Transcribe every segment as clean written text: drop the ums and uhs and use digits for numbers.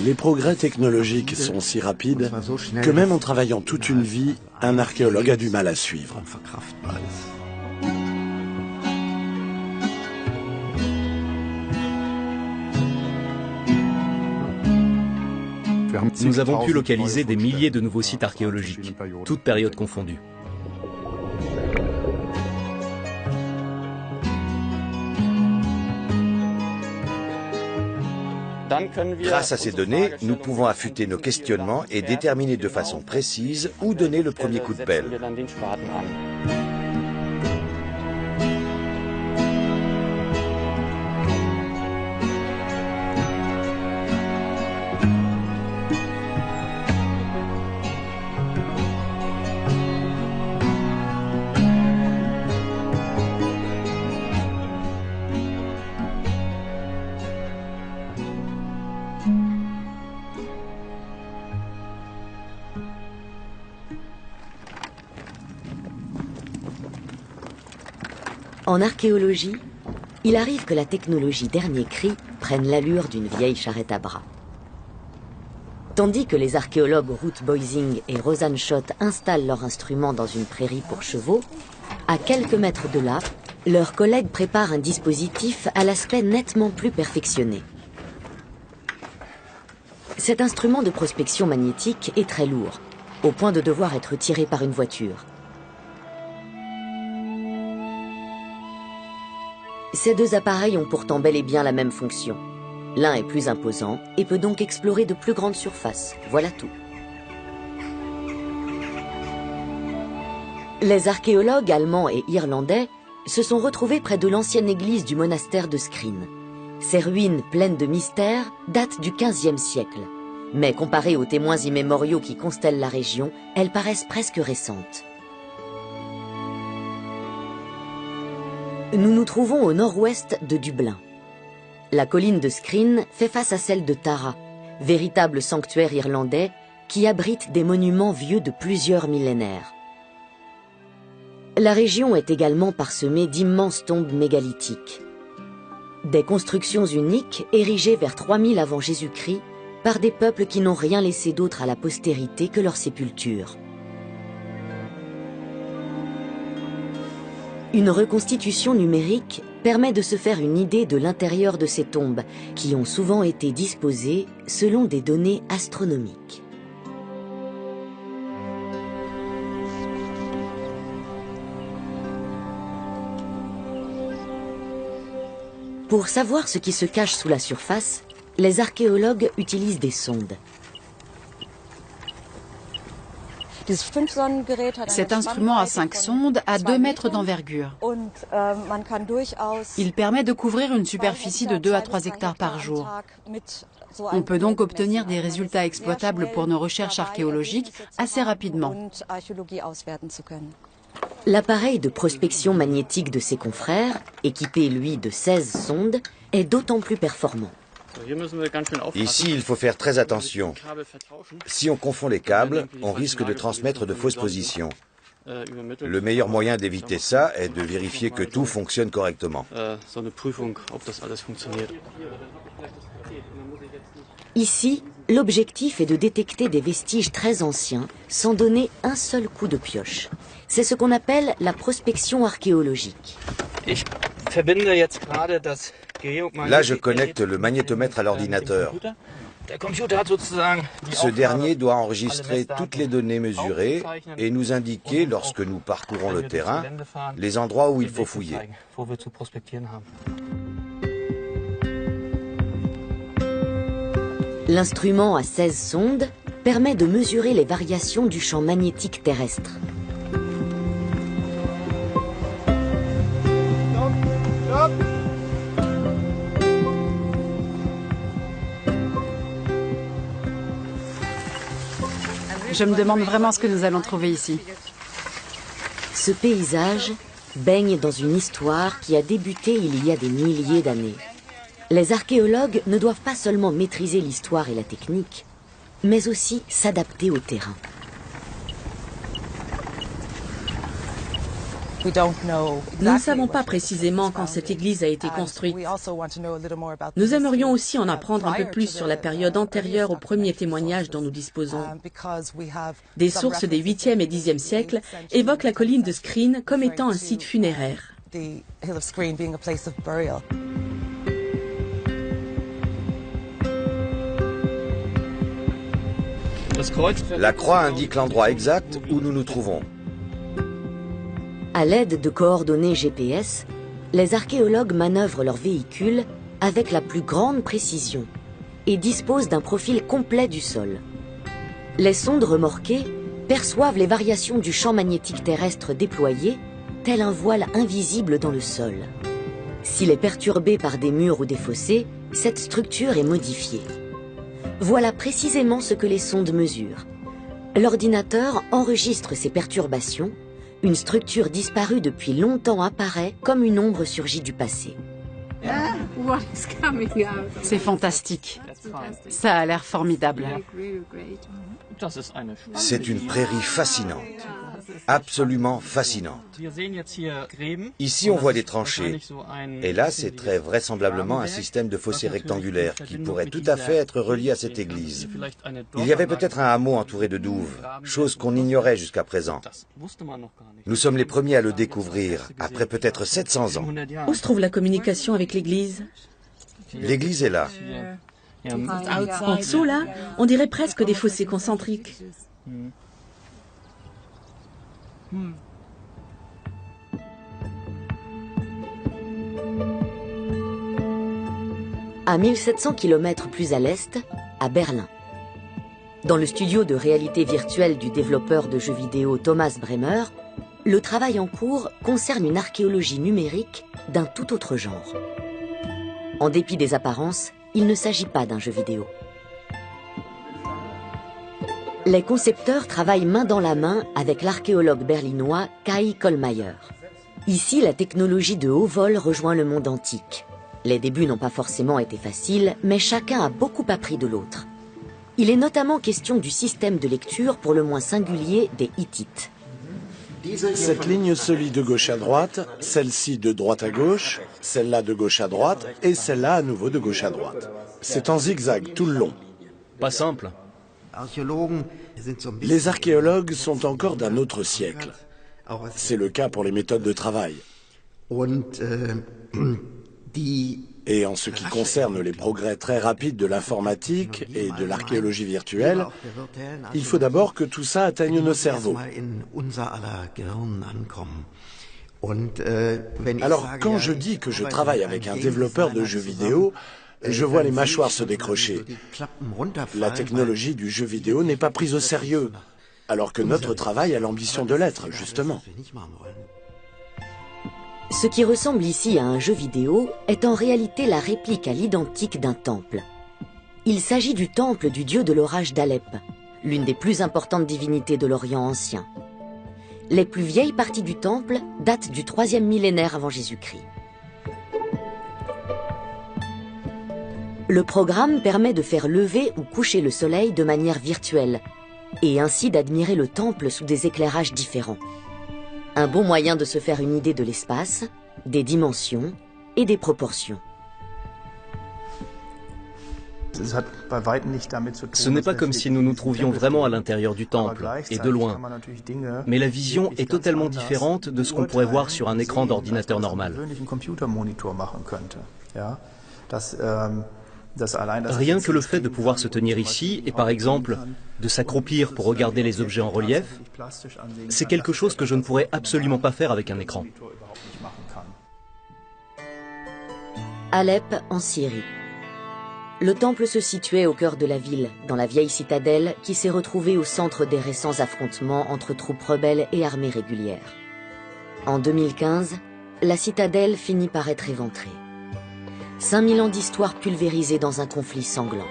Les progrès technologiques sont si rapides que même en travaillant toute une vie, un archéologue a du mal à suivre. Nous avons pu localiser des milliers de nouveaux sites archéologiques, toutes périodes confondues. Grâce à ces données, nous pouvons affûter nos questionnements et déterminer de façon précise où donner le premier coup de pelle. En archéologie, il arrive que la technologie dernier cri prenne l'allure d'une vieille charrette à bras. Tandis que les archéologues Ruth Boising et Rosanne Schott installent leurs instruments dans une prairie pour chevaux, à quelques mètres de là, leurs collègues préparent un dispositif à l'aspect nettement plus perfectionné. Cet instrument de prospection magnétique est très lourd, au point de devoir être tiré par une voiture. Ces deux appareils ont pourtant bel et bien la même fonction. L'un est plus imposant et peut donc explorer de plus grandes surfaces. Voilà tout. Les archéologues allemands et irlandais se sont retrouvés près de l'ancienne église du monastère de Skryne. Ces ruines pleines de mystères datent du XVe siècle. Mais comparées aux témoins immémoriaux qui constellent la région, elles paraissent presque récentes. Nous nous trouvons au nord-ouest de Dublin. La colline de Skryne fait face à celle de Tara, véritable sanctuaire irlandais qui abrite des monuments vieux de plusieurs millénaires. La région est également parsemée d'immenses tombes mégalithiques. Des constructions uniques érigées vers 3000 avant Jésus-Christ par des peuples qui n'ont rien laissé d'autre à la postérité que leur sépulture. Une reconstitution numérique permet de se faire une idée de l'intérieur de ces tombes, qui ont souvent été disposées selon des données astronomiques. Pour savoir ce qui se cache sous la surface, les archéologues utilisent des sondes. Cet instrument à 5 sondes a 2 mètres d'envergure. Il permet de couvrir une superficie de 2 à 3 hectares par jour. On peut donc obtenir des résultats exploitables pour nos recherches archéologiques assez rapidement. L'appareil de prospection magnétique de ses confrères, équipé lui de 16 sondes, est d'autant plus performant. Ici, il faut faire très attention. Si on confond les câbles, on risque de transmettre de fausses positions. Le meilleur moyen d'éviter ça est de vérifier que tout fonctionne correctement. Ici, l'objectif est de détecter des vestiges très anciens sans donner un seul coup de pioche. C'est ce qu'on appelle la prospection archéologique. Là, je connecte le magnétomètre à l'ordinateur. Ce dernier doit enregistrer toutes les données mesurées et nous indiquer, lorsque nous parcourons le terrain, les endroits où il faut fouiller. L'instrument à 16 sondes permet de mesurer les variations du champ magnétique terrestre. Je me demande vraiment ce que nous allons trouver ici. Ce paysage baigne dans une histoire qui a débuté il y a des milliers d'années. Les archéologues ne doivent pas seulement maîtriser l'histoire et la technique, mais aussi s'adapter au terrain. Nous ne savons pas précisément quand cette église a été construite. Nous aimerions aussi en apprendre un peu plus sur la période antérieure au premier témoignage dont nous disposons. Des sources des 8e et 10e siècles évoquent la colline de Skryne comme étant un site funéraire. La croix indique l'endroit exact où nous nous trouvons. À l'aide de coordonnées GPS, les archéologues manœuvrent leurs véhicules avec la plus grande précision et disposent d'un profil complet du sol. Les sondes remorquées perçoivent les variations du champ magnétique terrestre déployé, tel un voile invisible dans le sol. S'il est perturbé par des murs ou des fossés, cette structure est modifiée. Voilà précisément ce que les sondes mesurent. L'ordinateur enregistre ces perturbations. Une structure disparue depuis longtemps apparaît comme une ombre surgie du passé. C'est fantastique. Ça a l'air formidable. C'est une prairie fascinante. Absolument fascinante. Ici, on voit des tranchées. Et là, c'est très vraisemblablement un système de fossés rectangulaires qui pourrait tout à fait être relié à cette église. Il y avait peut-être un hameau entouré de douves, chose qu'on ignorait jusqu'à présent. Nous sommes les premiers à le découvrir, après peut-être 700 ans. Où se trouve la communication avec l'église? L'église est là. En dessous, là, on dirait presque des fossés concentriques. À 1700 km plus à l'est, à Berlin. Dans le studio de réalité virtuelle du développeur de jeux vidéo Thomas Bremer, le travail en cours concerne une archéologie numérique d'un tout autre genre. En dépit des apparences, il ne s'agit pas d'un jeu vidéo. Les concepteurs travaillent main dans la main avec l'archéologue berlinois Kai Kollmeier. Ici, la technologie de haut vol rejoint le monde antique. Les débuts n'ont pas forcément été faciles, mais chacun a beaucoup appris de l'autre. Il est notamment question du système de lecture pour le moins singulier des Hittites. Cette ligne se lit de gauche à droite, celle-ci de droite à gauche, celle-là de gauche à droite et celle-là à nouveau de gauche à droite. C'est en zigzag tout le long. Pas simple. Les archéologues sont encore d'un autre siècle. C'est le cas pour les méthodes de travail. Et en ce qui concerne les progrès très rapides de l'informatique et de l'archéologie virtuelle, il faut d'abord que tout ça atteigne nos cerveaux. Alors, quand je dis que je travaille avec un développeur de jeux vidéo, je vois les mâchoires se décrocher. La technologie du jeu vidéo n'est pas prise au sérieux, alors que notre travail a l'ambition de l'être, justement. Ce qui ressemble ici à un jeu vidéo est en réalité la réplique à l'identique d'un temple. Il s'agit du temple du dieu de l'orage d'Alep, l'une des plus importantes divinités de l'Orient ancien. Les plus vieilles parties du temple datent du 3e millénaire avant Jésus-Christ. Le programme permet de faire lever ou coucher le soleil de manière virtuelle et ainsi d'admirer le temple sous des éclairages différents. Un bon moyen de se faire une idée de l'espace, des dimensions et des proportions. Ce n'est pas comme si nous nous trouvions vraiment à l'intérieur du temple, et de loin. Mais la vision est totalement différente de ce qu'on pourrait voir sur un écran d'ordinateur normal. Rien que le fait de pouvoir se tenir ici et par exemple de s'accroupir pour regarder les objets en relief, c'est quelque chose que je ne pourrais absolument pas faire avec un écran. Alep, en Syrie. Le temple se situait au cœur de la ville, dans la vieille citadelle qui s'est retrouvée au centre des récents affrontements entre troupes rebelles et armées régulières. En 2015, la citadelle finit par être éventrée. 5000 ans d'histoire pulvérisée dans un conflit sanglant.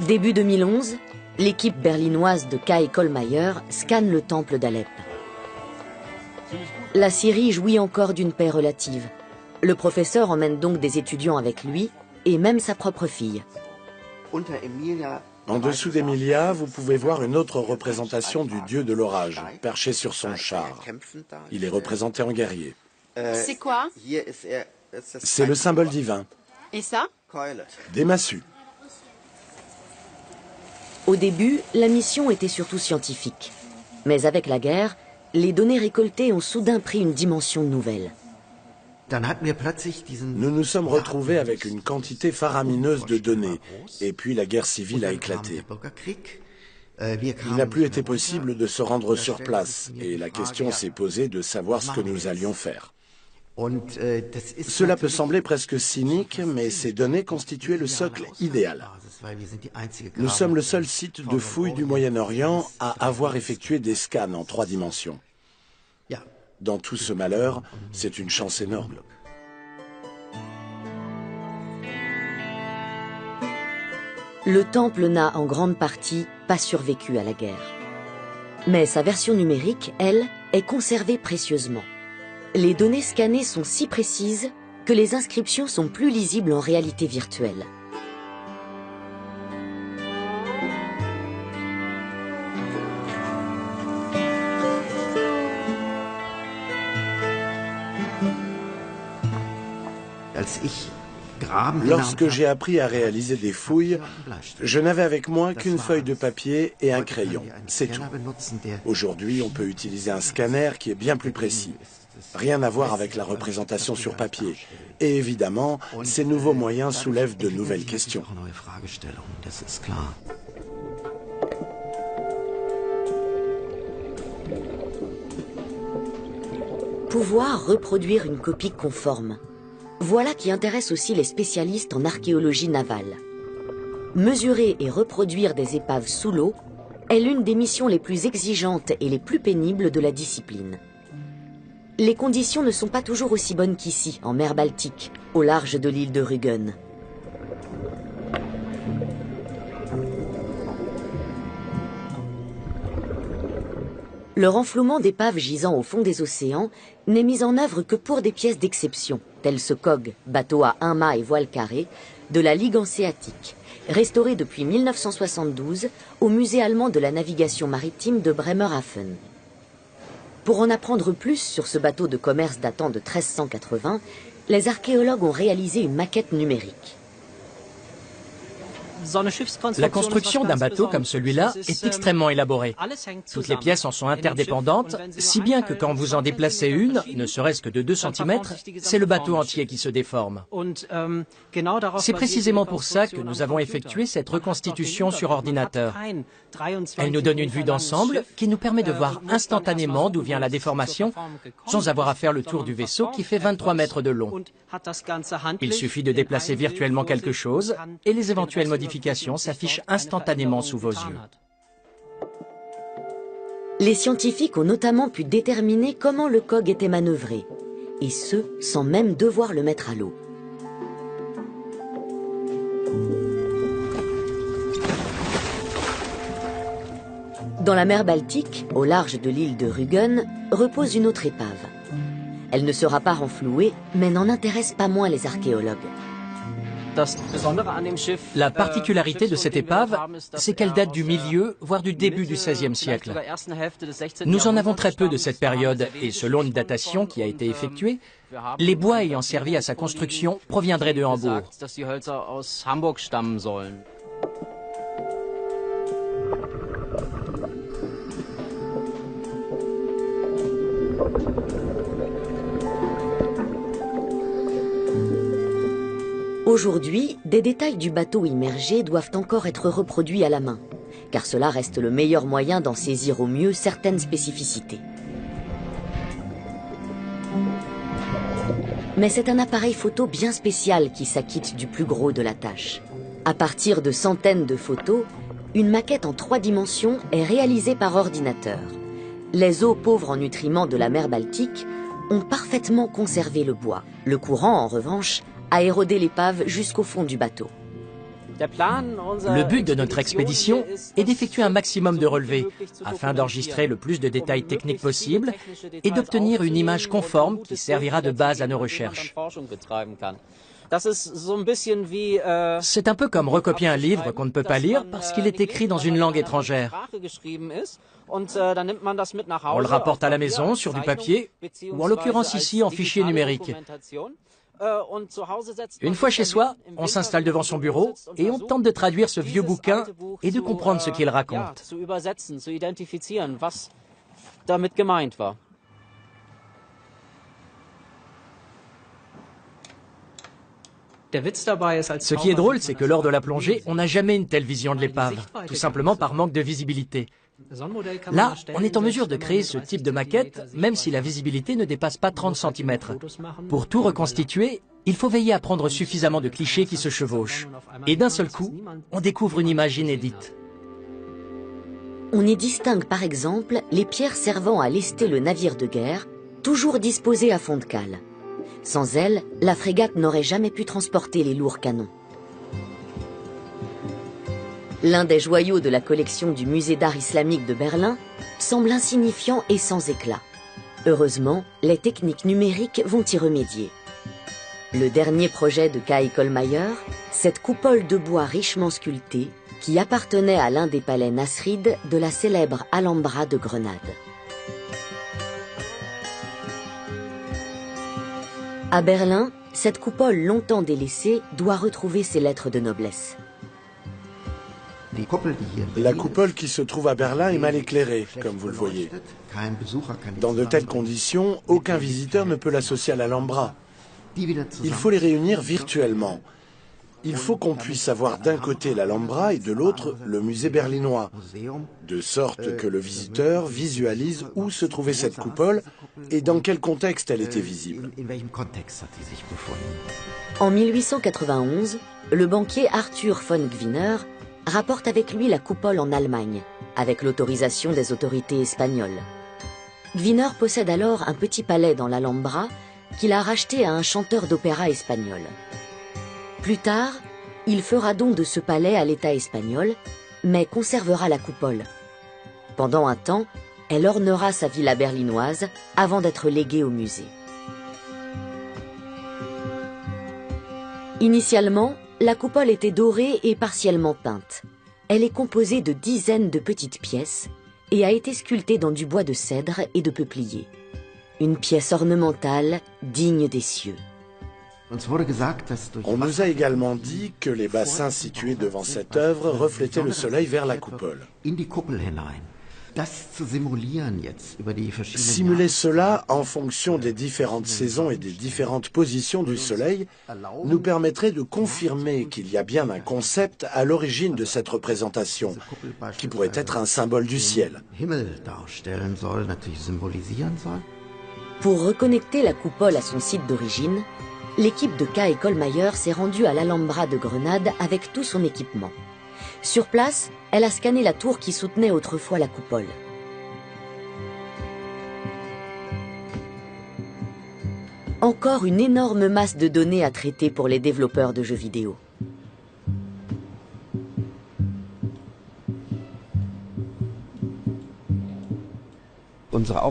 Début 2011, l'équipe berlinoise de Kai Kollmeier scanne le temple d'Alep. La Syrie jouit encore d'une paix relative. Le professeur emmène donc des étudiants avec lui, et même sa propre fille. En dessous d'Emilia, vous pouvez voir une autre représentation du dieu de l'orage, perché sur son char. Il est représenté en guerrier. C'est quoi? C'est le symbole divin. Et ça? Des massues. Au début, la mission était surtout scientifique. Mais avec la guerre, les données récoltées ont soudain pris une dimension nouvelle. Nous nous sommes retrouvés avec une quantité faramineuse de données, et puis la guerre civile a éclaté. Il n'a plus été possible de se rendre sur place, et la question s'est posée de savoir ce que nous allions faire. Cela peut sembler presque cynique, mais ces données constituaient le socle idéal. Nous sommes le seul site de fouille du Moyen-Orient à avoir effectué des scans en 3 dimensions. Dans tout ce malheur, c'est une chance énorme. Le temple n'a en grande partie pas survécu à la guerre. Mais sa version numérique, elle, est conservée précieusement. Les données scannées sont si précises que les inscriptions sont plus lisibles en réalité virtuelle. Lorsque j'ai appris à réaliser des fouilles, je n'avais avec moi qu'une feuille de papier et un crayon, c'est tout. Aujourd'hui, on peut utiliser un scanner qui est bien plus précis. Rien à voir avec la représentation sur papier. Et évidemment, ces nouveaux moyens soulèvent de nouvelles questions. Pouvoir reproduire une copie conforme. Voilà qui intéresse aussi les spécialistes en archéologie navale. Mesurer et reproduire des épaves sous l'eau est l'une des missions les plus exigeantes et les plus pénibles de la discipline. Les conditions ne sont pas toujours aussi bonnes qu'ici, en mer Baltique, au large de l'île de Rügen. Le renflouement d'épaves gisant au fond des océans n'est mis en œuvre que pour des pièces d'exception, telles ce Kog, bateau à 1 mât et voile carré, de la Ligue hanséatique, restauré depuis 1972 au musée allemand de la navigation maritime de Bremerhaven. Pour en apprendre plus sur ce bateau de commerce datant de 1380, les archéologues ont réalisé une maquette numérique. La construction d'un bateau comme celui-là est extrêmement élaborée. Toutes les pièces en sont interdépendantes, si bien que quand vous en déplacez une, ne serait-ce que de 2 cm, c'est le bateau entier qui se déforme. C'est précisément pour ça que nous avons effectué cette reconstitution sur ordinateur. Elle nous donne une vue d'ensemble qui nous permet de voir instantanément d'où vient la déformation, sans avoir à faire le tour du vaisseau qui fait 23 mètres de long. Il suffit de déplacer virtuellement quelque chose et les éventuelles modifications s'affichent instantanément sous vos yeux. Les scientifiques ont notamment pu déterminer comment le Kog était manœuvré, et ce, sans même devoir le mettre à l'eau. Dans la mer Baltique, au large de l'île de Rügen, repose une autre épave. Elle ne sera pas renflouée, mais n'en intéresse pas moins les archéologues. La particularité de cette épave, c'est qu'elle date du milieu, voire du début du XVIe siècle. Nous en avons très peu de cette période, et selon une datation qui a été effectuée, les bois ayant servi à sa construction proviendraient de Hambourg. Aujourd'hui, des détails du bateau immergé doivent encore être reproduits à la main, car cela reste le meilleur moyen d'en saisir au mieux certaines spécificités. Mais c'est un appareil photo bien spécial qui s'acquitte du plus gros de la tâche. À partir de centaines de photos, une maquette en 3 dimensions est réalisée par ordinateur. Les eaux pauvres en nutriments de la mer Baltique ont parfaitement conservé le bois. Le courant, en revanche, a érodé l'épave jusqu'au fond du bateau. Le but de notre expédition est d'effectuer un maximum de relevés afin d'enregistrer le plus de détails techniques possible et d'obtenir une image conforme qui servira de base à nos recherches. C'est un peu comme recopier un livre qu'on ne peut pas lire parce qu'il est écrit dans une langue étrangère. On le rapporte à la maison sur du papier, ou en l'occurrence ici en fichier numérique. Une fois chez soi, on s'installe devant son bureau et on tente de traduire ce vieux bouquin et de comprendre ce qu'il raconte. Ce qui est drôle, c'est que lors de la plongée, on n'a jamais une telle vision de l'épave, tout simplement par manque de visibilité. Là, on est en mesure de créer ce type de maquette, même si la visibilité ne dépasse pas 30 cm. Pour tout reconstituer, il faut veiller à prendre suffisamment de clichés qui se chevauchent. Et d'un seul coup, on découvre une image inédite. On y distingue par exemple les pierres servant à lester le navire de guerre, toujours disposées à fond de cale. Sans elles, la frégate n'aurait jamais pu transporter les lourds canons. L'un des joyaux de la collection du musée d'art islamique de Berlin semble insignifiant et sans éclat. Heureusement, les techniques numériques vont y remédier. Le dernier projet de Kai Kollmeyer, cette coupole de bois richement sculptée qui appartenait à l'un des palais nasrides de la célèbre Alhambra de Grenade. À Berlin, cette coupole longtemps délaissée doit retrouver ses lettres de noblesse. La coupole qui se trouve à Berlin est mal éclairée, comme vous le voyez. Dans de telles conditions, aucun visiteur ne peut l'associer à l'Alhambra. Il faut les réunir virtuellement. Il faut qu'on puisse avoir d'un côté l'Alhambra et de l'autre le musée berlinois, de sorte que le visiteur visualise où se trouvait cette coupole et dans quel contexte elle était visible. En 1891, le banquier Arthur von Gwinner rapporte avec lui la coupole en Allemagne, avec l'autorisation des autorités espagnoles. Gwinner possède alors un petit palais dans l'Alhambra qu'il a racheté à un chanteur d'opéra espagnol. Plus tard, il fera don de ce palais à l'État espagnol, mais conservera la coupole. Pendant un temps, elle ornera sa villa berlinoise avant d'être léguée au musée. Initialement, la coupole était dorée et partiellement peinte. Elle est composée de dizaines de petites pièces et a été sculptée dans du bois de cèdre et de peuplier. Une pièce ornementale digne des cieux. On nous a également dit que les bassins situés devant cette œuvre reflétaient le soleil vers la coupole. Simuler cela en fonction des différentes saisons et des différentes positions du soleil nous permettrait de confirmer qu'il y a bien un concept à l'origine de cette représentation, qui pourrait être un symbole du ciel. Pour reconnecter la coupole à son site d'origine, l'équipe de Kai Kollmeyer s'est rendue à l'Alhambra de Grenade avec tout son équipement. Sur place, elle a scanné la tour qui soutenait autrefois la coupole. Encore une énorme masse de données à traiter pour les développeurs de jeux vidéo.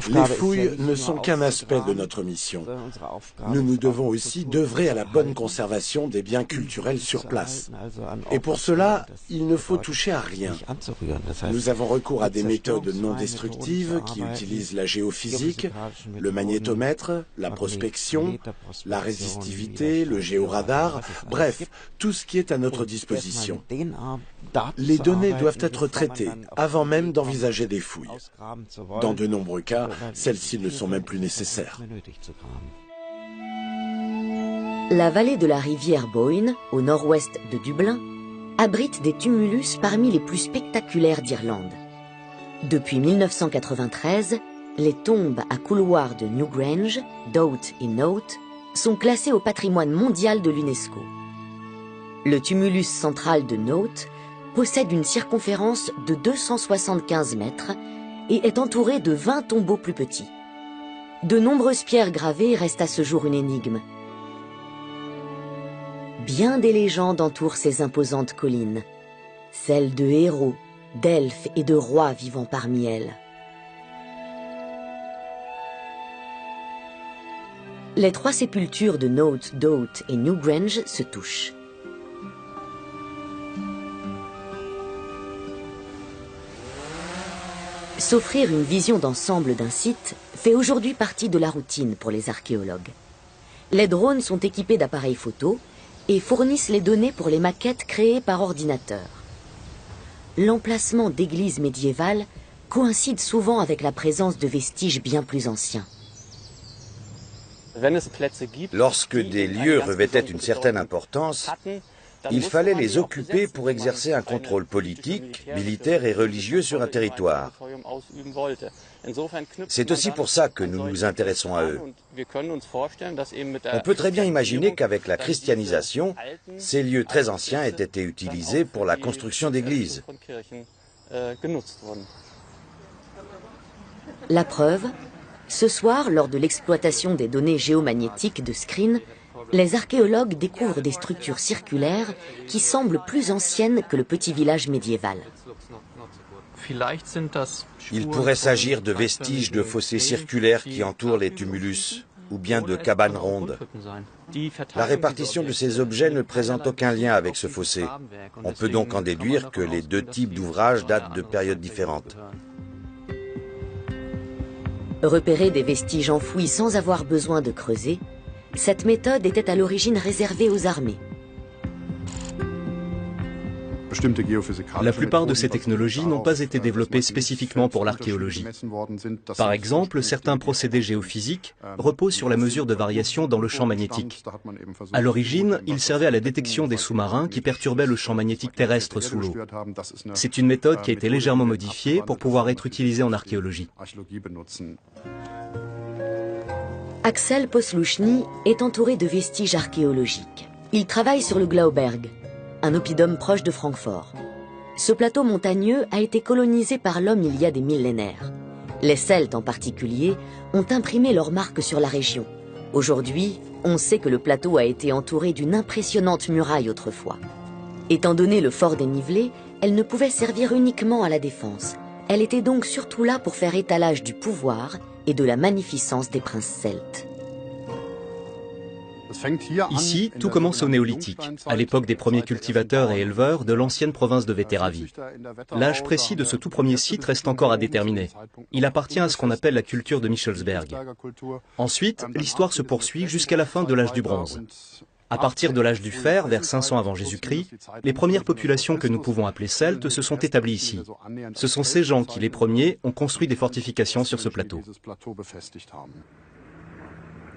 Les fouilles ne sont qu'un aspect de notre mission. Nous nous devons aussi d'œuvrer à la bonne conservation des biens culturels sur place. Et pour cela, il ne faut toucher à rien. Nous avons recours à des méthodes non destructives qui utilisent la géophysique, le magnétomètre, la prospection, la résistivité, le géoradar, bref, tout ce qui est à notre disposition. Les données doivent être traitées avant même d'envisager des fouilles. Dans de nombreux cas, celles-ci ne sont même plus nécessaires. La vallée de la rivière Boyne, au nord-ouest de Dublin, abrite des tumulus parmi les plus spectaculaires d'Irlande. Depuis 1993, les tombes à couloirs de Newgrange, Doubt et Note sont classées au patrimoine mondial de l'UNESCO. Le tumulus central de Note possède une circonférence de 275 mètres et est entouré de 20 tombeaux plus petits. De nombreuses pierres gravées restent à ce jour une énigme. Bien des légendes entourent ces imposantes collines, celles de héros, d'elfes et de rois vivant parmi elles. Les trois sépultures de Note, Doubt et Newgrange se touchent. S'offrir une vision d'ensemble d'un site fait aujourd'hui partie de la routine pour les archéologues. Les drones sont équipés d'appareils photo et fournissent les données pour les maquettes créées par ordinateur. L'emplacement d'églises médiévales coïncide souvent avec la présence de vestiges bien plus anciens. Lorsque des lieux revêtaient une certaine importance, il fallait les occuper pour exercer un contrôle politique, militaire et religieux sur un territoire. C'est aussi pour ça que nous nous intéressons à eux. On peut très bien imaginer qu'avec la christianisation, ces lieux très anciens aient été utilisés pour la construction d'églises. La preuve, ce soir, lors de l'exploitation des données géomagnétiques de Skrin, les archéologues découvrent des structures circulaires qui semblent plus anciennes que le petit village médiéval. Il pourrait s'agir de vestiges de fossés circulaires qui entourent les tumulus, ou bien de cabanes rondes. La répartition de ces objets ne présente aucun lien avec ce fossé. On peut donc en déduire que les deux types d'ouvrages datent de périodes différentes. Repérer des vestiges enfouis sans avoir besoin de creuser, cette méthode était à l'origine réservée aux armées. La plupart de ces technologies n'ont pas été développées spécifiquement pour l'archéologie. Par exemple, certains procédés géophysiques reposent sur la mesure de variation dans le champ magnétique. À l'origine, ils servaient à la détection des sous-marins qui perturbaient le champ magnétique terrestre sous l'eau. C'est une méthode qui a été légèrement modifiée pour pouvoir être utilisée en archéologie. Axel Posluchny est entouré de vestiges archéologiques. Il travaille sur le Glauberg, un oppidum proche de Francfort. Ce plateau montagneux a été colonisé par l'homme il y a des millénaires. Les Celtes en particulier ont imprimé leur marque sur la région. Aujourd'hui, on sait que le plateau a été entouré d'une impressionnante muraille autrefois. Étant donné le fort dénivelé, elle ne pouvait servir uniquement à la défense. Elle était donc surtout là pour faire étalage du pouvoir et de la magnificence des princes celtes. Ici, tout commence au néolithique, à l'époque des premiers cultivateurs et éleveurs de l'ancienne province de Vettéravie. L'âge précis de ce tout premier site reste encore à déterminer. Il appartient à ce qu'on appelle la culture de Michelsberg. Ensuite, l'histoire se poursuit jusqu'à la fin de l'âge du bronze. À partir de l'âge du fer, vers 500 avant Jésus-Christ, les premières populations que nous pouvons appeler celtes se sont établies ici. Ce sont ces gens qui, les premiers, ont construit des fortifications sur ce plateau.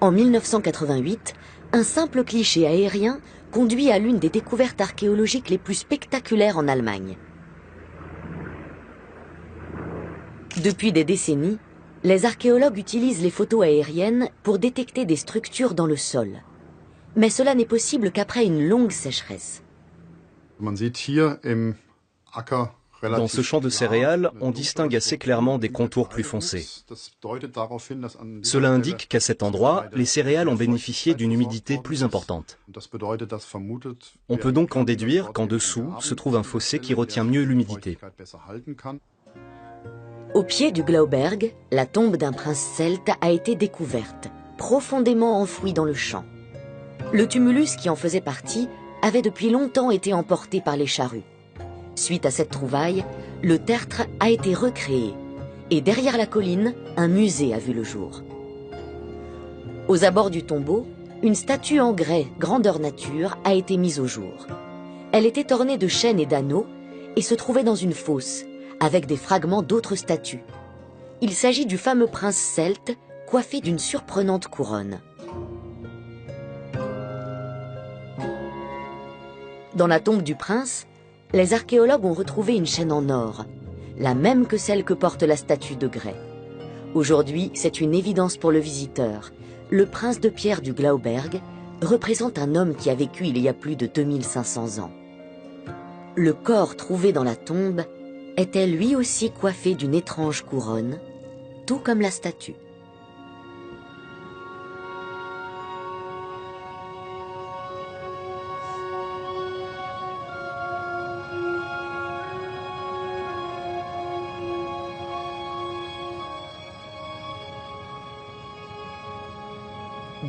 En 1988, un simple cliché aérien conduit à l'une des découvertes archéologiques les plus spectaculaires en Allemagne. Depuis des décennies, les archéologues utilisent les photos aériennes pour détecter des structures dans le sol. Mais cela n'est possible qu'après une longue sécheresse. Dans ce champ de céréales, on distingue assez clairement des contours plus foncés. Cela indique qu'à cet endroit, les céréales ont bénéficié d'une humidité plus importante. On peut donc en déduire qu'en dessous se trouve un fossé qui retient mieux l'humidité. Au pied du Glauberg, la tombe d'un prince celte a été découverte, profondément enfouie dans le champ. Le tumulus qui en faisait partie avait depuis longtemps été emporté par les charrues. Suite à cette trouvaille, le tertre a été recréé et derrière la colline, un musée a vu le jour. Aux abords du tombeau, une statue en grès grandeur nature a été mise au jour. Elle était ornée de chaînes et d'anneaux et se trouvait dans une fosse avec des fragments d'autres statues. Il s'agit du fameux prince celte coiffé d'une surprenante couronne. Dans la tombe du prince, les archéologues ont retrouvé une chaîne en or, la même que celle que porte la statue de grès. Aujourd'hui, c'est une évidence pour le visiteur. Le prince de pierre du Glauberg représente un homme qui a vécu il y a plus de 2500 ans. Le corps trouvé dans la tombe était lui aussi coiffé d'une étrange couronne, tout comme la statue.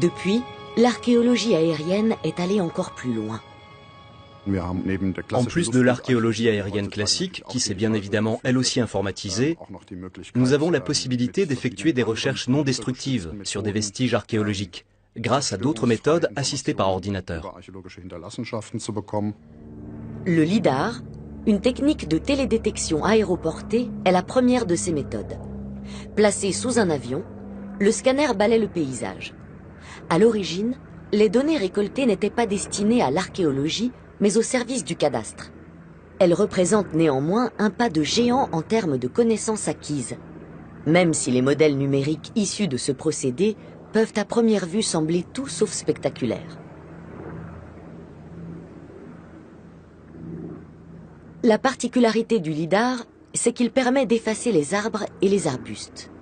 Depuis, l'archéologie aérienne est allée encore plus loin. En plus de l'archéologie aérienne classique, qui s'est bien évidemment elle aussi informatisée, nous avons la possibilité d'effectuer des recherches non destructives sur des vestiges archéologiques, grâce à d'autres méthodes assistées par ordinateur. Le LIDAR, une technique de télédétection aéroportée, est la première de ces méthodes. Placé sous un avion, le scanner balaie le paysage. À l'origine, les données récoltées n'étaient pas destinées à l'archéologie, mais au service du cadastre. Elles représentent néanmoins un pas de géant en termes de connaissances acquises, même si les modèles numériques issus de ce procédé peuvent à première vue sembler tout sauf spectaculaires. La particularité du LIDAR, c'est qu'il permet d'effacer les arbres et les arbustes.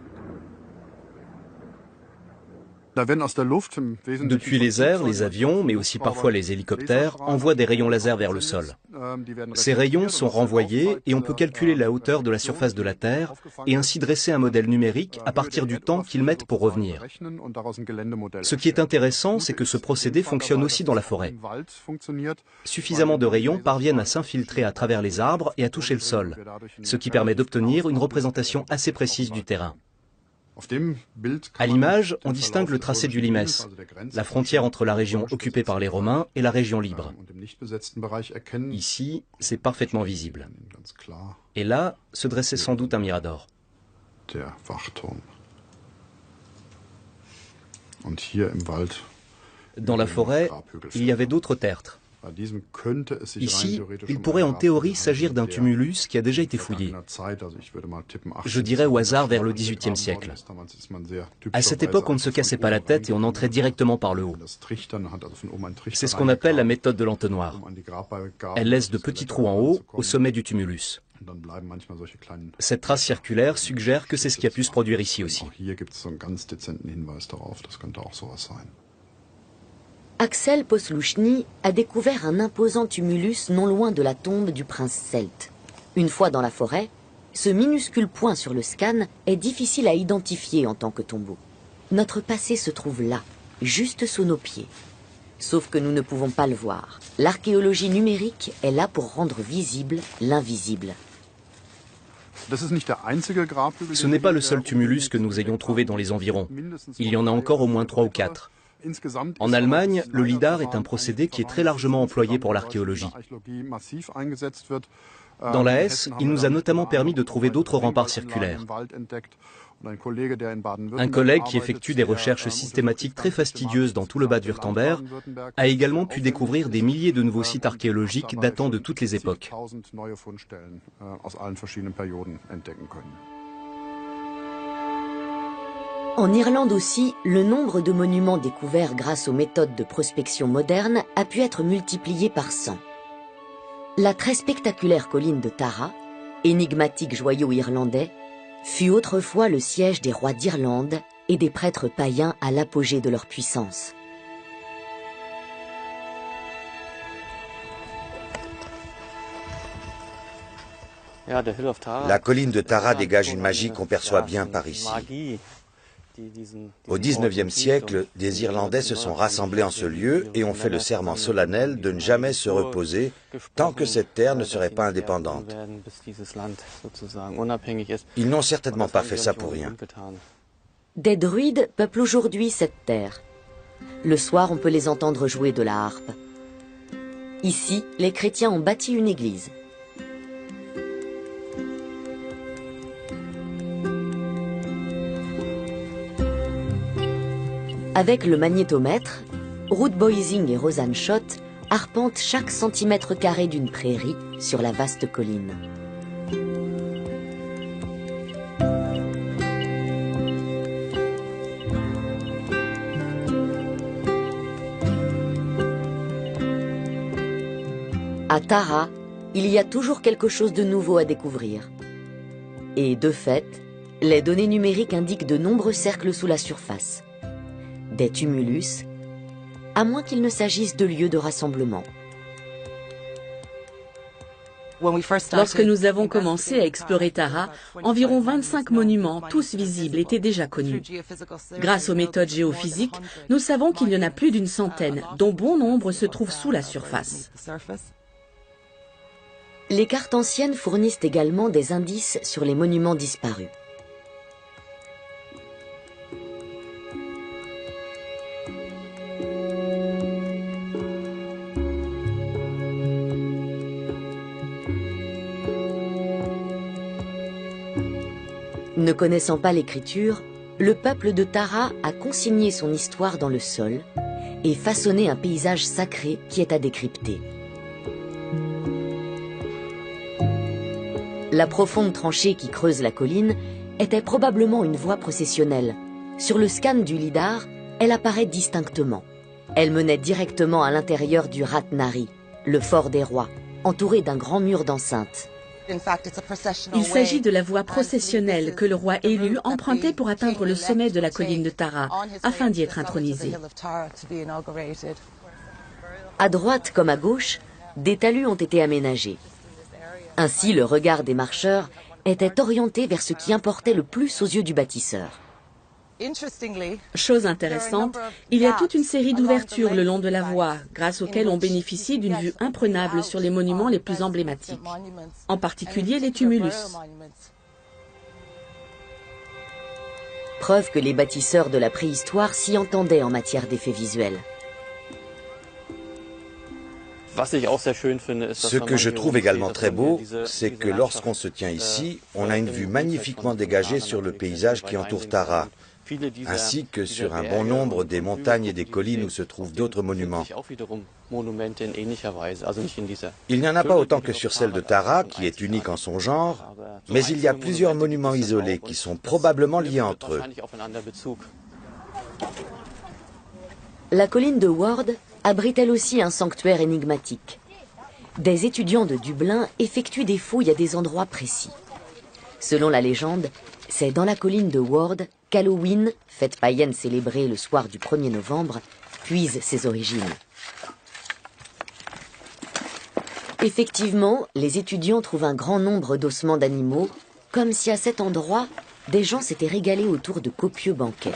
Depuis les airs, les avions, mais aussi parfois les hélicoptères, envoient des rayons laser vers le sol. Ces rayons sont renvoyés et on peut calculer la hauteur de la surface de la Terre et ainsi dresser un modèle numérique à partir du temps qu'ils mettent pour revenir. Ce qui est intéressant, c'est que ce procédé fonctionne aussi dans la forêt. Suffisamment de rayons parviennent à s'infiltrer à travers les arbres et à toucher le sol, ce qui permet d'obtenir une représentation assez précise du terrain. À l'image, on distingue le tracé du limes, la frontière entre la région occupée par les Romains et la région libre. Ici, c'est parfaitement visible. Et là, se dressait sans doute un mirador. Dans la forêt, il y avait d'autres tertres. Ici, il pourrait en théorie s'agir d'un tumulus qui a déjà été fouillé. Je dirais au hasard vers le XVIIIe siècle. À cette époque, on ne se cassait pas la tête et on entrait directement par le haut. C'est ce qu'on appelle la méthode de l'entonnoir. Elle laisse de petits trous en haut, au sommet du tumulus. Cette trace circulaire suggère que c'est ce qui a pu se produire ici aussi. Axel Posluszny a découvert un imposant tumulus non loin de la tombe du prince celte. Une fois dans la forêt, ce minuscule point sur le scan est difficile à identifier en tant que tombeau. Notre passé se trouve là, juste sous nos pieds. Sauf que nous ne pouvons pas le voir. L'archéologie numérique est là pour rendre visible l'invisible. Ce n'est pas le seul tumulus que nous ayons trouvé dans les environs. Il y en a encore au moins 3 ou 4. En Allemagne, le LIDAR est un procédé qui est très largement employé pour l'archéologie. Dans la Hesse, il nous a notamment permis de trouver d'autres remparts circulaires. Un collègue qui effectue des recherches systématiques très fastidieuses dans tout le Bade-Württemberg a également pu découvrir des milliers de nouveaux sites archéologiques datant de toutes les époques. En Irlande aussi, le nombre de monuments découverts grâce aux méthodes de prospection modernes a pu être multiplié par 100. La très spectaculaire colline de Tara, énigmatique joyau irlandais, fut autrefois le siège des rois d'Irlande et des prêtres païens à l'apogée de leur puissance. La colline de Tara dégage une magie qu'on perçoit bien par ici. Au XIXe siècle, des Irlandais se sont rassemblés en ce lieu et ont fait le serment solennel de ne jamais se reposer tant que cette terre ne serait pas indépendante. Ils n'ont certainement pas fait ça pour rien. Des druides peuplent aujourd'hui cette terre. Le soir, on peut les entendre jouer de la harpe. Ici, les chrétiens ont bâti une église. Avec le magnétomètre, Ruth Boising et Rosanne Schott arpentent chaque centimètre carré d'une prairie sur la vaste colline. À Tara, il y a toujours quelque chose de nouveau à découvrir. Et de fait, les données numériques indiquent de nombreux cercles sous la surface. Des tumulus, à moins qu'il ne s'agisse de lieux de rassemblement. Lorsque nous avons commencé à explorer Tara, environ 25 monuments, tous visibles, étaient déjà connus. Grâce aux méthodes géophysiques, nous savons qu'il y en a plus d'une centaine, dont bon nombre se trouvent sous la surface. Les cartes anciennes fournissent également des indices sur les monuments disparus. Ne connaissant pas l'écriture, le peuple de Tara a consigné son histoire dans le sol et façonné un paysage sacré qui est à décrypter. La profonde tranchée qui creuse la colline était probablement une voie processionnelle. Sur le scan du lidar, elle apparaît distinctement. Elle menait directement à l'intérieur du Ratnari, le fort des rois, entouré d'un grand mur d'enceinte. Il s'agit de la voie processionnelle que le roi élu empruntait pour atteindre le sommet de la colline de Tara, afin d'y être intronisé. À droite comme à gauche, des talus ont été aménagés. Ainsi, le regard des marcheurs était orienté vers ce qui importait le plus aux yeux du bâtisseur. Chose intéressante, il y a toute une série d'ouvertures le long de la voie, grâce auxquelles on bénéficie d'une vue imprenable sur les monuments les plus emblématiques, en particulier les tumulus. Preuve que les bâtisseurs de la préhistoire s'y entendaient en matière d'effets visuels. Ce que je trouve également très beau, c'est que lorsqu'on se tient ici, on a une vue magnifiquement dégagée sur le paysage qui entoure Tara, ainsi que sur un bon nombre des montagnes et des collines où se trouvent d'autres monuments. Il n'y en a pas autant que sur celle de Tara, qui est unique en son genre, mais il y a plusieurs monuments isolés qui sont probablement liés entre eux. La colline de Ward abrite elle aussi un sanctuaire énigmatique. Des étudiants de Dublin effectuent des fouilles à des endroits précis. Selon la légende, c'est dans la colline de Ward qu'Halloween, fête païenne célébrée le soir du 1er novembre, puise ses origines. Effectivement, les étudiants trouvent un grand nombre d'ossements d'animaux, comme si à cet endroit, des gens s'étaient régalés autour de copieux banquets.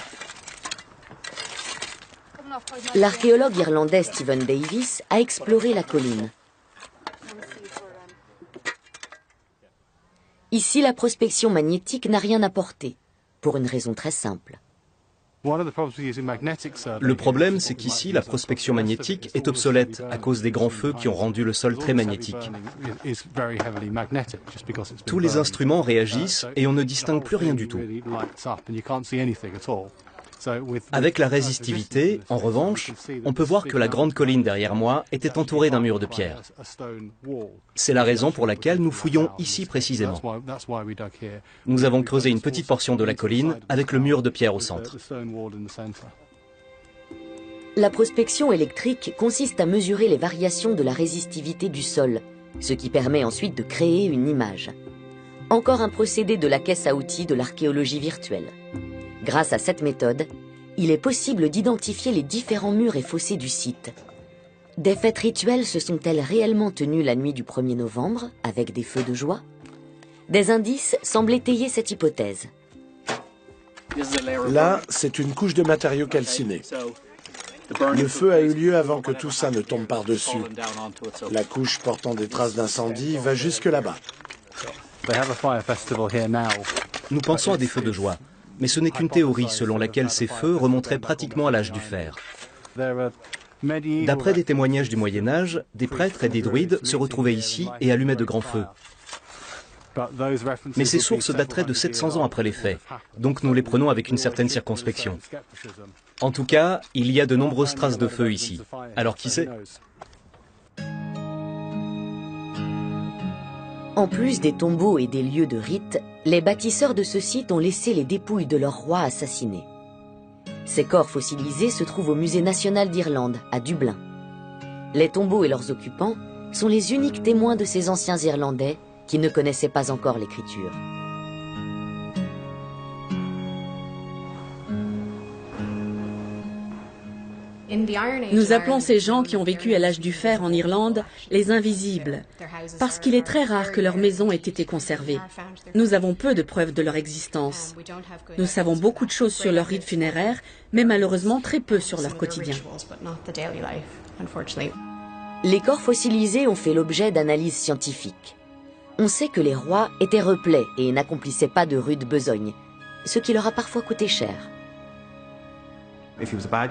L'archéologue irlandais Stephen Davis a exploré la colline. Ici, la prospection magnétique n'a rien apporté, pour une raison très simple. Le problème, c'est qu'ici, la prospection magnétique est obsolète à cause des grands feux qui ont rendu le sol très magnétique. Tous les instruments réagissent et on ne distingue plus rien du tout. Avec la résistivité, en revanche, on peut voir que la grande colline derrière moi était entourée d'un mur de pierre. C'est la raison pour laquelle nous fouillons ici précisément. Nous avons creusé une petite portion de la colline avec le mur de pierre au centre. La prospection électrique consiste à mesurer les variations de la résistivité du sol, ce qui permet ensuite de créer une image. Encore un procédé de la caisse à outils de l'archéologie virtuelle. Grâce à cette méthode, il est possible d'identifier les différents murs et fossés du site. Des fêtes rituelles se sont-elles réellement tenues la nuit du 1er novembre, avec des feux de joie? Des indices semblent étayer cette hypothèse. Là, c'est une couche de matériaux calcinés. Le feu a eu lieu avant que tout ça ne tombe par-dessus. La couche portant des traces d'incendie va jusque là-bas. Nous pensons à des feux de joie. Mais ce n'est qu'une théorie selon laquelle ces feux remonteraient pratiquement à l'âge du fer. D'après des témoignages du Moyen-Âge, des prêtres et des druides se retrouvaient ici et allumaient de grands feux. Mais ces sources dateraient de 700 ans après les faits, donc nous les prenons avec une certaine circonspection. En tout cas, il y a de nombreuses traces de feu ici. Alors qui sait ? En plus des tombeaux et des lieux de rite, les bâtisseurs de ce site ont laissé les dépouilles de leurs rois assassinés. Ces corps fossilisés se trouvent au Musée national d'Irlande, à Dublin. Les tombeaux et leurs occupants sont les uniques témoins de ces anciens Irlandais qui ne connaissaient pas encore l'écriture. Nous appelons ces gens qui ont vécu à l'âge du fer en Irlande les invisibles, parce qu'il est très rare que leurs maisons aient été conservées. Nous avons peu de preuves de leur existence. Nous savons beaucoup de choses sur leur rite funéraire, mais malheureusement très peu sur leur quotidien. Les corps fossilisés ont fait l'objet d'analyses scientifiques. On sait que les rois étaient replets et n'accomplissaient pas de rudes besognes, ce qui leur a parfois coûté cher.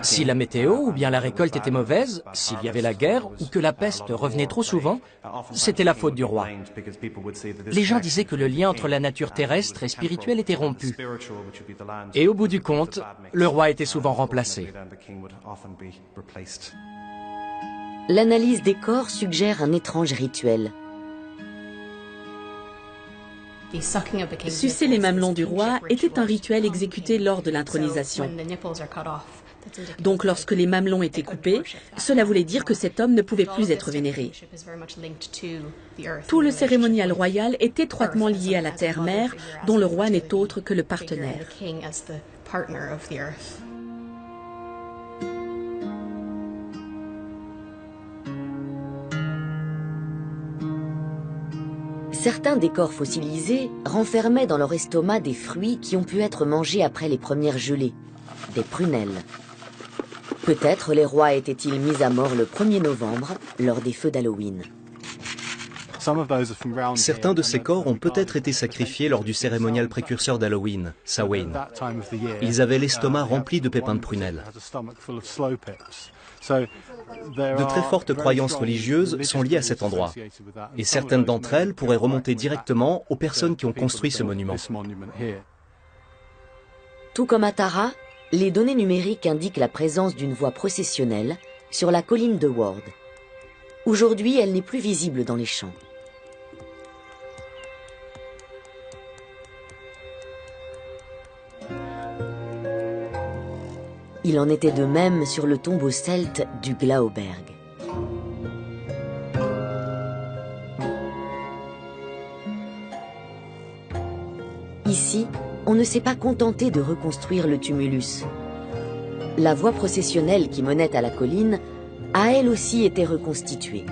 Si la météo ou bien la récolte était mauvaise, s'il y avait la guerre ou que la peste revenait trop souvent, c'était la faute du roi. Les gens disaient que le lien entre la nature terrestre et spirituelle était rompu. Et au bout du compte, le roi était souvent remplacé. L'analyse des corps suggère un étrange rituel. Sucer les mamelons du roi était un rituel exécuté lors de l'intronisation. Donc lorsque les mamelons étaient coupés, cela voulait dire que cet homme ne pouvait plus être vénéré. Tout le cérémonial royal est étroitement lié à la terre-mère, dont le roi n'est autre que le partenaire. Certains des corps fossilisés renfermaient dans leur estomac des fruits qui ont pu être mangés après les premières gelées, des prunelles. Peut-être les rois étaient-ils mis à mort le 1er novembre, lors des feux d'Halloween. Certains de ces corps ont peut-être été sacrifiés lors du cérémonial précurseur d'Halloween, Samhain. Ils avaient l'estomac rempli de pépins de prunelle. De très fortes croyances religieuses sont liées à cet endroit, et certaines d'entre elles pourraient remonter directement aux personnes qui ont construit ce monument. Tout comme à Tara, les données numériques indiquent la présence d'une voie processionnelle sur la colline de Ward. Aujourd'hui, elle n'est plus visible dans les champs. Il en était de même sur le tombeau celte du Glauberg. Ici, on ne s'est pas contenté de reconstruire le tumulus. La voie processionnelle qui menait à la colline a elle aussi été reconstituée.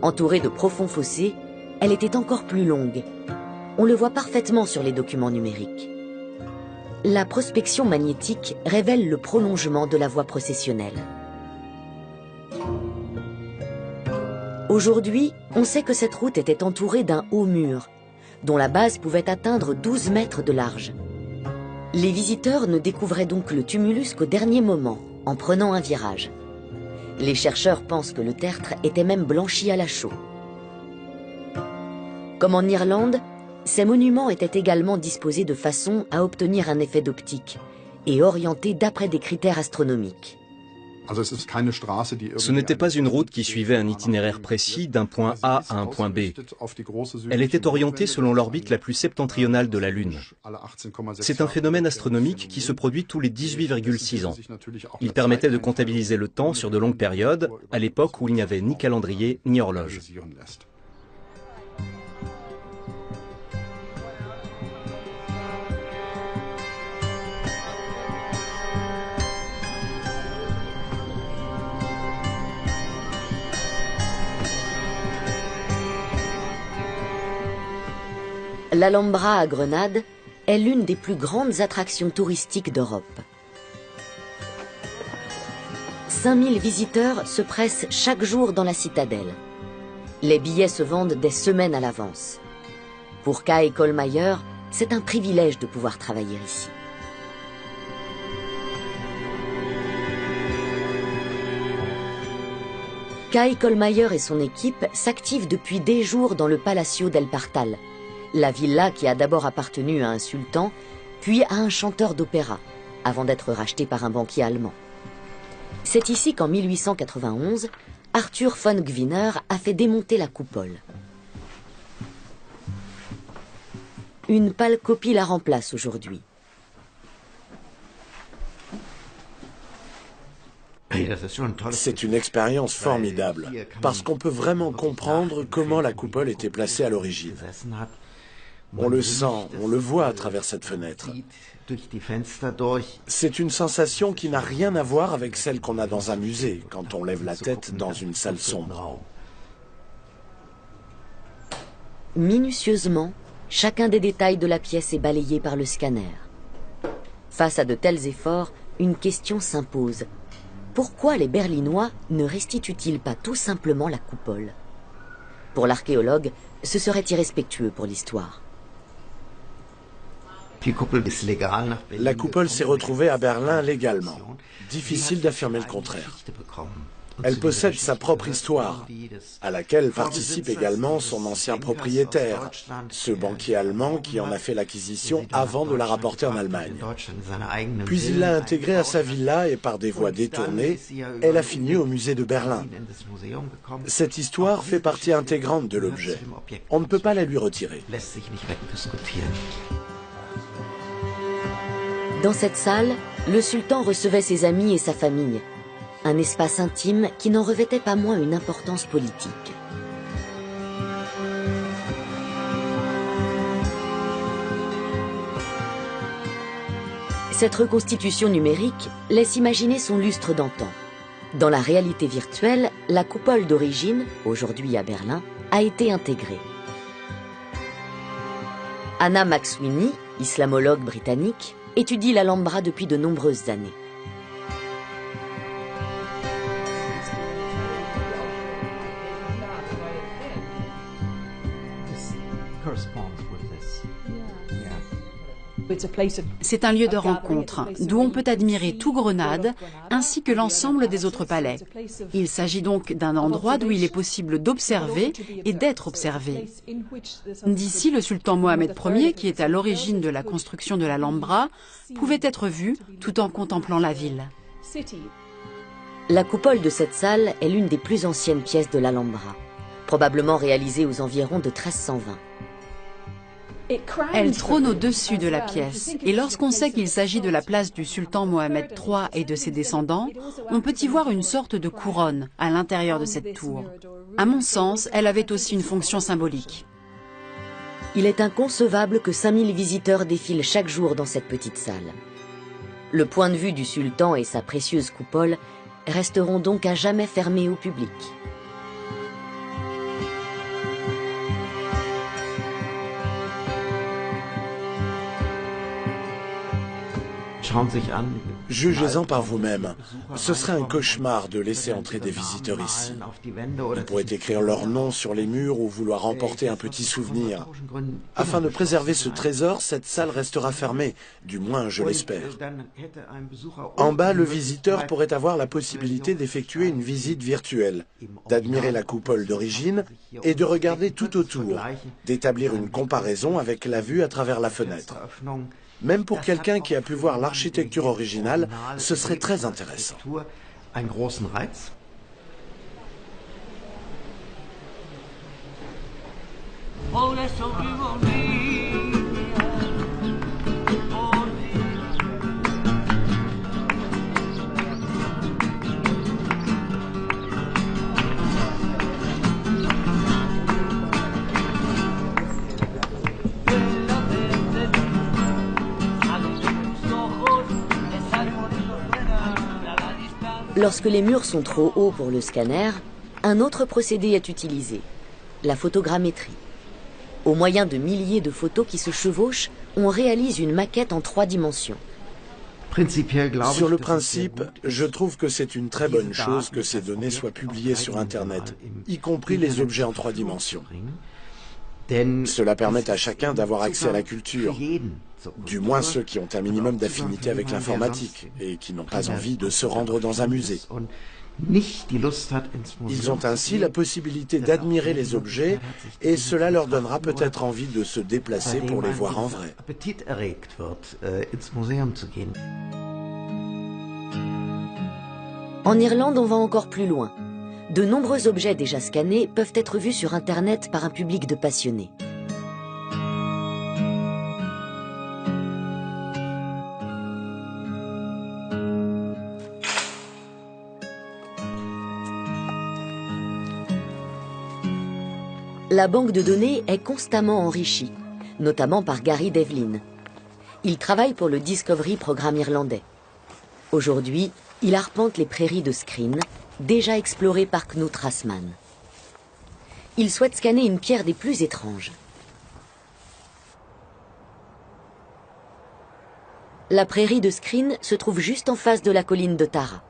Entourée de profonds fossés, elle était encore plus longue. On le voit parfaitement sur les documents numériques. La prospection magnétique révèle le prolongement de la voie processionnelle. Aujourd'hui, on sait que cette route était entourée d'un haut mur, dont la base pouvait atteindre 12 mètres de large. Les visiteurs ne découvraient donc le tumulus qu'au dernier moment, en prenant un virage. Les chercheurs pensent que le tertre était même blanchi à la chaux. Comme en Irlande, ces monuments étaient également disposés de façon à obtenir un effet d'optique et orientés d'après des critères astronomiques. Ce n'était pas une route qui suivait un itinéraire précis d'un point A à un point B. Elle était orientée selon l'orbite la plus septentrionale de la Lune. C'est un phénomène astronomique qui se produit tous les 18,6 ans. Il permettait de comptabiliser le temps sur de longues périodes, à l'époque où il n'y avait ni calendrier ni horloge. L'Alhambra à Grenade est l'une des plus grandes attractions touristiques d'Europe. 5000 visiteurs se pressent chaque jour dans la citadelle. Les billets se vendent des semaines à l'avance. Pour Kai Kohlmeier, c'est un privilège de pouvoir travailler ici. Kai Kohlmeier et son équipe s'activent depuis des jours dans le Palacio del Partal, la villa qui a d'abord appartenu à un sultan, puis à un chanteur d'opéra, avant d'être racheté par un banquier allemand. C'est ici qu'en 1891, Arthur von Gwinner a fait démonter la coupole. Une pâle copie la remplace aujourd'hui. C'est une expérience formidable, parce qu'on peut vraiment comprendre comment la coupole était placée à l'origine. On le sent, on le voit à travers cette fenêtre. C'est une sensation qui n'a rien à voir avec celle qu'on a dans un musée, quand on lève la tête dans une salle sombre. Minutieusement, chacun des détails de la pièce est balayé par le scanner. Face à de tels efforts, une question s'impose. Pourquoi les Berlinois ne restituent-ils pas tout simplement la coupole? Pour l'archéologue, ce serait irrespectueux pour l'histoire. La coupole s'est retrouvée à Berlin légalement. Difficile d'affirmer le contraire. Elle possède sa propre histoire, à laquelle participe également son ancien propriétaire, ce banquier allemand qui en a fait l'acquisition avant de la rapporter en Allemagne. Puis il l'a intégrée à sa villa et par des voies détournées, elle a fini au musée de Berlin. Cette histoire fait partie intégrante de l'objet. On ne peut pas la lui retirer. Dans cette salle, le sultan recevait ses amis et sa famille. Un espace intime qui n'en revêtait pas moins une importance politique. Cette reconstitution numérique laisse imaginer son lustre d'antan. Dans la réalité virtuelle, la coupole d'origine, aujourd'hui à Berlin, a été intégrée. Anna McSweeney, islamologue britannique, étudie l'Alhambra depuis de nombreuses années. C'est un lieu de rencontre, d'où on peut admirer tout Grenade, ainsi que l'ensemble des autres palais. Il s'agit donc d'un endroit d'où il est possible d'observer et d'être observé. D'ici, le sultan Mohamed Ier, qui est à l'origine de la construction de l'Alhambra, pouvait être vu tout en contemplant la ville. La coupole de cette salle est l'une des plus anciennes pièces de l'Alhambra, probablement réalisée aux environs de 1320. Elle trône au-dessus de la pièce, et lorsqu'on sait qu'il s'agit de la place du sultan Mohamed III et de ses descendants, on peut y voir une sorte de couronne à l'intérieur de cette tour. À mon sens, elle avait aussi une fonction symbolique. Il est inconcevable que 5000 visiteurs défilent chaque jour dans cette petite salle. Le point de vue du sultan et sa précieuse coupole resteront donc à jamais fermés au public. Jugez-en par vous-même. Ce serait un cauchemar de laisser entrer des visiteurs ici. Ils pourraient écrire leur nom sur les murs ou vouloir emporter un petit souvenir. Afin de préserver ce trésor, cette salle restera fermée, du moins je l'espère. En bas, le visiteur pourrait avoir la possibilité d'effectuer une visite virtuelle, d'admirer la coupole d'origine et de regarder tout autour, d'établir une comparaison avec la vue à travers la fenêtre. Même pour quelqu'un qui a pu voir l'architecture originale, ce serait très intéressant. Lorsque les murs sont trop hauts pour le scanner, un autre procédé est utilisé, la photogrammétrie. Au moyen de milliers de photos qui se chevauchent, on réalise une maquette en 3 dimensions. Sur le principe, je trouve que c'est une très bonne chose que ces données soient publiées sur Internet, y compris les objets en 3 dimensions. Cela permet à chacun d'avoir accès à la culture, du moins ceux qui ont un minimum d'affinité avec l'informatique et qui n'ont pas envie de se rendre dans un musée. Ils ont ainsi la possibilité d'admirer les objets et cela leur donnera peut-être envie de se déplacer pour les voir en vrai. En Irlande, on va encore plus loin. De nombreux objets déjà scannés peuvent être vus sur Internet par un public de passionnés. La banque de données est constamment enrichie. notamment par Gary Devlin. Il travaille pour le Discovery Programme irlandais. Aujourd'hui, il arpente les prairies de Skryne, déjà explorées par Knut Rassmann. Il souhaite scanner une pierre des plus étranges. La prairie de Skryne se trouve juste en face de la colline de Tara.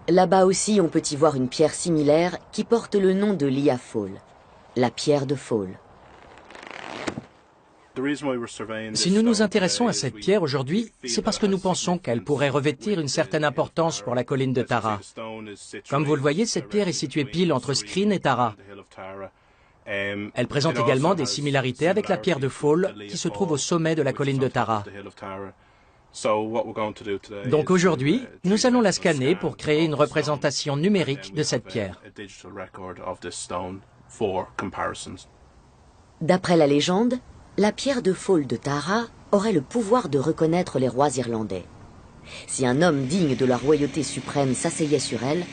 Là-bas aussi, on peut y voir une pierre similaire qui porte le nom de Lia Fall, la pierre de Fall. Si nous nous intéressons à cette pierre aujourd'hui, c'est parce que nous pensons qu'elle pourrait revêtir une certaine importance pour la colline de Tara. Comme vous le voyez, cette pierre est située pile entre Skryne et Tara. Elle présente également des similarités avec la pierre de Fall qui se trouve au sommet de la colline de Tara. Donc aujourd'hui, nous allons la scanner pour créer une représentation numérique de cette pierre. D'après la légende, la pierre de Fall de Tara aurait le pouvoir de reconnaître les rois irlandais. Si un homme digne de la royauté suprême s'asseyait sur elle,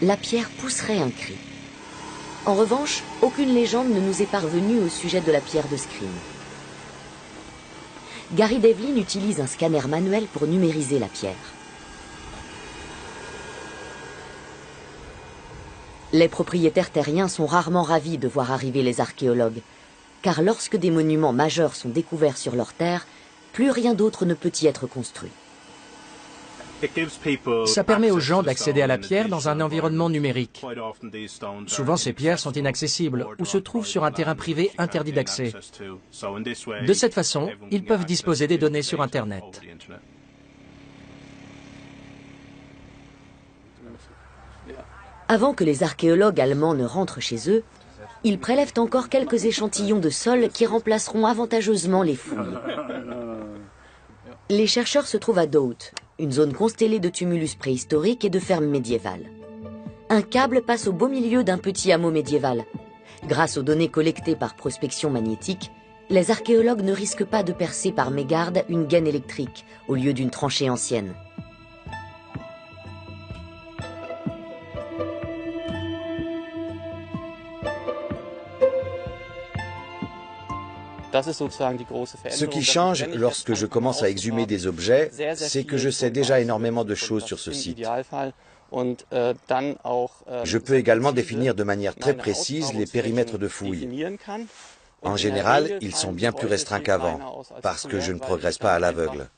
la pierre pousserait un cri. En revanche, aucune légende ne nous est parvenue au sujet de la pierre de Skryne. Gary Devlin utilise un scanner manuel pour numériser la pierre. Les propriétaires terriens sont rarement ravis de voir arriver les archéologues, car lorsque des monuments majeurs sont découverts sur leur terre, plus rien d'autre ne peut y être construit. Ça permet aux gens d'accéder à la pierre dans un environnement numérique. Souvent, ces pierres sont inaccessibles ou se trouvent sur un terrain privé interdit d'accès. De cette façon, ils peuvent disposer des données sur Internet. Avant que les archéologues allemands ne rentrent chez eux, ils prélèvent encore quelques échantillons de sol qui remplaceront avantageusement les fouilles. Les chercheurs se trouvent à Dowth, une zone constellée de tumulus préhistoriques et de fermes médiévales. Un câble passe au beau milieu d'un petit hameau médiéval. Grâce aux données collectées par prospection magnétique, les archéologues ne risquent pas de percer par mégarde une gaine électrique au lieu d'une tranchée ancienne. Ce qui change lorsque je commence à exhumer des objets, c'est que je sais déjà énormément de choses sur ce site. Je peux également définir de manière très précise les périmètres de fouilles. En général, ils sont bien plus restreints qu'avant, parce que je ne progresse pas à l'aveugle.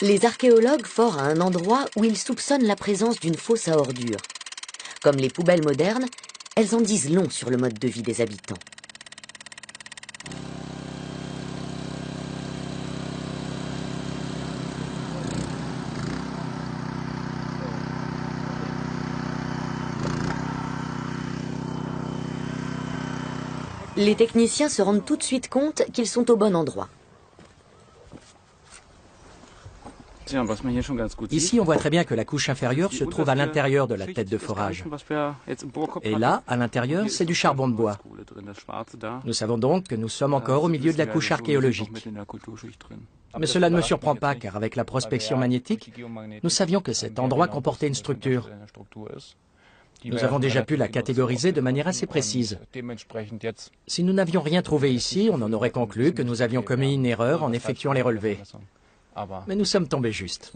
Les archéologues forent à un endroit où ils soupçonnent la présence d'une fosse à ordures. Comme les poubelles modernes, elles en disent long sur le mode de vie des habitants. Les techniciens se rendent tout de suite compte qu'ils sont au bon endroit. Ici, on voit très bien que la couche inférieure se trouve à l'intérieur de la tête de forage. Et là, à l'intérieur, c'est du charbon de bois. Nous savons donc que nous sommes encore au milieu de la couche archéologique. Mais cela ne me surprend pas, car avec la prospection magnétique, nous savions que cet endroit comportait une structure. Nous avons déjà pu la catégoriser de manière assez précise. Si nous n'avions rien trouvé ici, on en aurait conclu que nous avions commis une erreur en effectuant les relevés. Mais nous sommes tombés justes.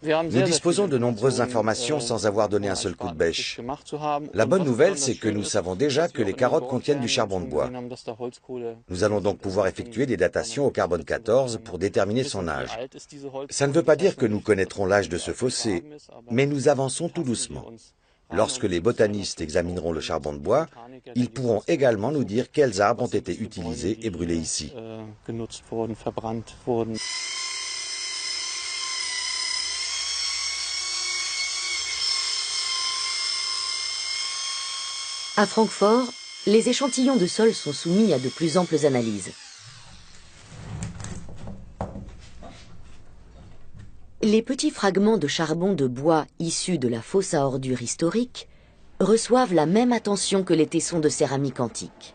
Nous disposons de nombreuses informations sans avoir donné un seul coup de bêche. La bonne nouvelle, c'est que nous savons déjà que les carottes contiennent du charbon de bois. Nous allons donc pouvoir effectuer des datations au carbone 14 pour déterminer son âge. Ça ne veut pas dire que nous connaîtrons l'âge de ce fossé, mais nous avançons tout doucement. Lorsque les botanistes examineront le charbon de bois, ils pourront également nous dire quels arbres ont été utilisés et brûlés ici. À Francfort, les échantillons de sol sont soumis à de plus amples analyses. Les petits fragments de charbon de bois issus de la fosse à ordures historique reçoivent la même attention que les tessons de céramique antique.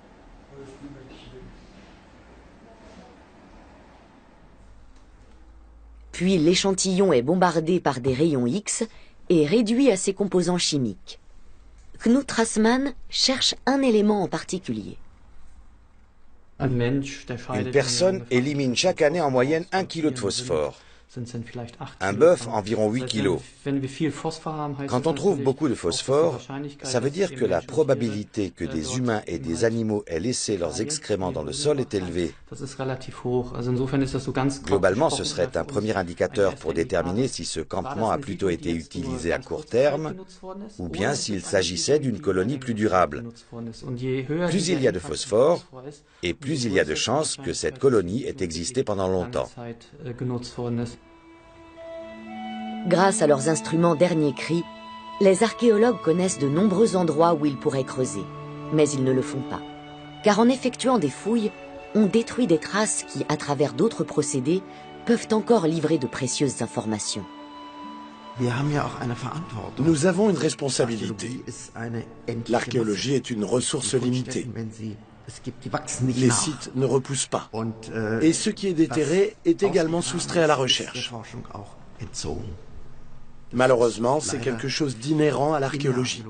Puis l'échantillon est bombardé par des rayons X est réduit à ses composants chimiques. Knut Rassmann cherche un élément en particulier. Une personne élimine chaque année en moyenne 1 kg de phosphore. Un bœuf, environ 8 kilos. Quand on trouve beaucoup de phosphore, ça veut dire que la probabilité que des humains et des animaux aient laissé leurs excréments dans le sol est élevée. Globalement, ce serait un premier indicateur pour déterminer si ce campement a plutôt été utilisé à court terme ou bien s'il s'agissait d'une colonie plus durable. Plus il y a de phosphore, et plus il y a de chances que cette colonie ait existé pendant longtemps. Grâce à leurs instruments dernier cri, les archéologues connaissent de nombreux endroits où ils pourraient creuser. Mais ils ne le font pas. Car en effectuant des fouilles, on détruit des traces qui, à travers d'autres procédés, peuvent encore livrer de précieuses informations. Nous avons une responsabilité. L'archéologie est une ressource limitée. Les sites ne repoussent pas. Et ce qui est déterré est également soustrait à la recherche. Malheureusement, c'est quelque chose d'inhérent à l'archéologie.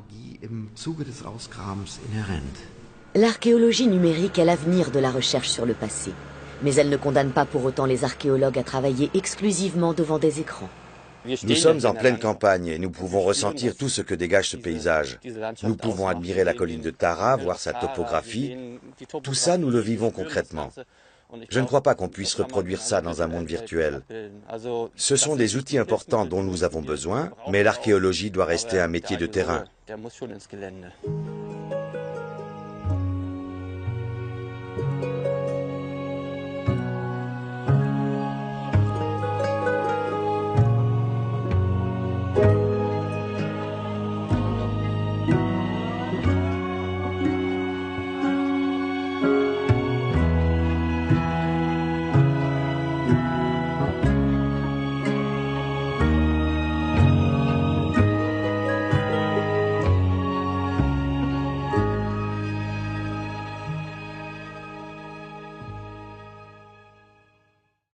L'archéologie numérique est l'avenir de la recherche sur le passé. Mais elle ne condamne pas pour autant les archéologues à travailler exclusivement devant des écrans. Nous sommes en pleine campagne et nous pouvons ressentir tout ce que dégage ce paysage. Nous pouvons admirer la colline de Tara, voir sa topographie. Tout ça, nous le vivons concrètement. Je ne crois pas qu'on puisse reproduire ça dans un monde virtuel. Ce sont des outils importants dont nous avons besoin, mais l'archéologie doit rester un métier de terrain.